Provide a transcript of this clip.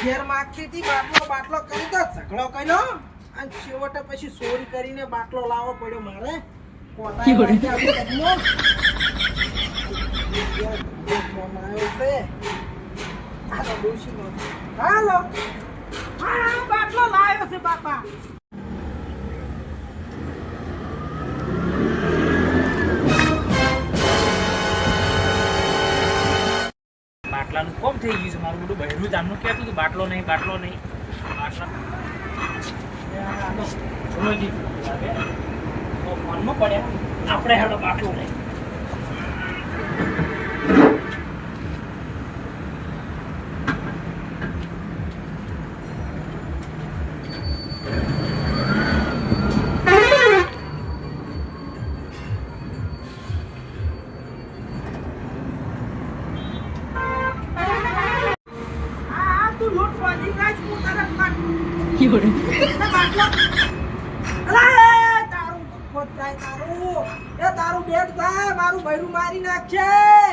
ઘેર માગતી હતી બાટલો કરી દો ઝઘડો કર્યો અને છેવટે પછી ચોરી કરીને બાટલો લાવવો પડ્યો મારે હાલો હા બાટલો લાવ્યો છે બાપા બાટલાનું કોમ થઈ ગયું છે મારું બધું બહેરું જામનું કહેતું હતું બાટલો નહીં બાટલા ફોનમાં પડ્યા આપણે હેડો બાટલો નહીં તારું બેટ થાય મારું બૈરું મારી નાખશે